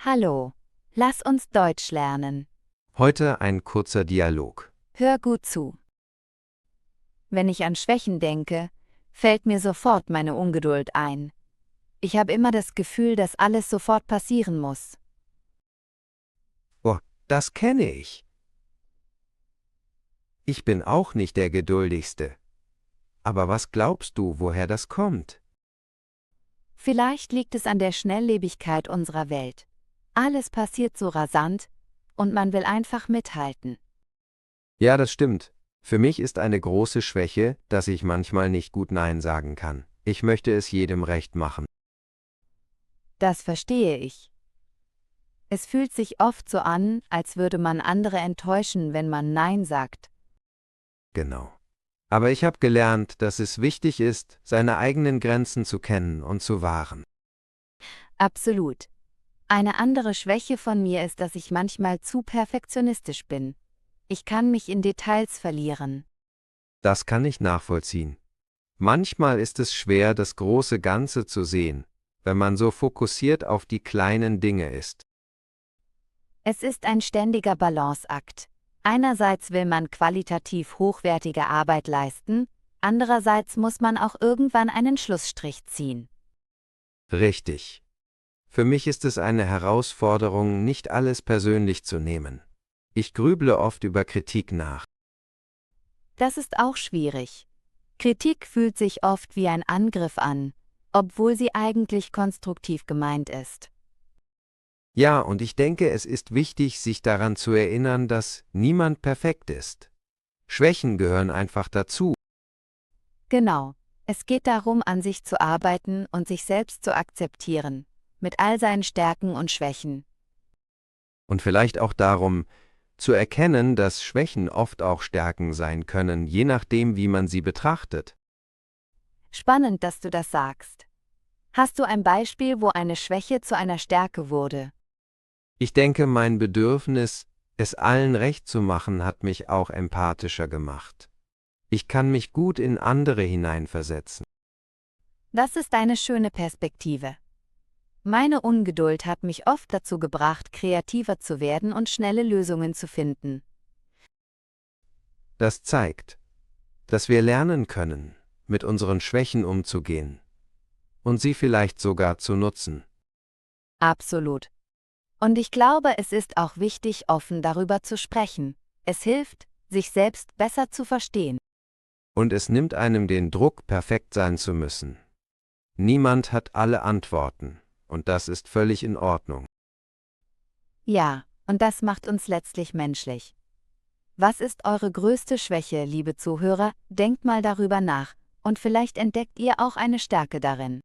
Hallo, lass uns Deutsch lernen. Heute ein kurzer Dialog. Hör gut zu. Wenn ich an Schwächen denke, fällt mir sofort meine Ungeduld ein. Ich habe immer das Gefühl, dass alles sofort passieren muss. Oh, das kenne ich. Ich bin auch nicht der Geduldigste. Aber was glaubst du, woher das kommt? Vielleicht liegt es an der Schnelllebigkeit unserer Welt. Alles passiert so rasant, und man will einfach mithalten. Ja, das stimmt. Für mich ist eine große Schwäche, dass ich manchmal nicht gut Nein sagen kann. Ich möchte es jedem recht machen. Das verstehe ich. Es fühlt sich oft so an, als würde man andere enttäuschen, wenn man Nein sagt. Genau. Aber ich habe gelernt, dass es wichtig ist, seine eigenen Grenzen zu kennen und zu wahren. Absolut. Eine andere Schwäche von mir ist, dass ich manchmal zu perfektionistisch bin. Ich kann mich in Details verlieren. Das kann ich nachvollziehen. Manchmal ist es schwer, das große Ganze zu sehen, wenn man so fokussiert auf die kleinen Dinge ist. Es ist ein ständiger Balanceakt. Einerseits will man qualitativ hochwertige Arbeit leisten, andererseits muss man auch irgendwann einen Schlussstrich ziehen. Richtig. Für mich ist es eine Herausforderung, nicht alles persönlich zu nehmen. Ich grüble oft über Kritik nach. Das ist auch schwierig. Kritik fühlt sich oft wie ein Angriff an, obwohl sie eigentlich konstruktiv gemeint ist. Ja, und ich denke, es ist wichtig, sich daran zu erinnern, dass niemand perfekt ist. Schwächen gehören einfach dazu. Genau, es geht darum, an sich zu arbeiten und sich selbst zu akzeptieren, mit all seinen Stärken und Schwächen. Und vielleicht auch darum, zu erkennen, dass Schwächen oft auch Stärken sein können, je nachdem, wie man sie betrachtet. Spannend, dass du das sagst. Hast du ein Beispiel, wo eine Schwäche zu einer Stärke wurde? Ich denke, mein Bedürfnis, es allen recht zu machen, hat mich auch empathischer gemacht. Ich kann mich gut in andere hineinversetzen. Das ist eine schöne Perspektive. Meine Ungeduld hat mich oft dazu gebracht, kreativer zu werden und schnelle Lösungen zu finden. Das zeigt, dass wir lernen können, mit unseren Schwächen umzugehen und sie vielleicht sogar zu nutzen. Absolut. Und ich glaube, es ist auch wichtig, offen darüber zu sprechen. Es hilft, sich selbst besser zu verstehen. Und es nimmt einem den Druck, perfekt sein zu müssen. Niemand hat alle Antworten, und das ist völlig in Ordnung. Ja, und das macht uns letztlich menschlich. Was ist eure größte Schwäche, liebe Zuhörer? Denkt mal darüber nach, und vielleicht entdeckt ihr auch eine Stärke darin.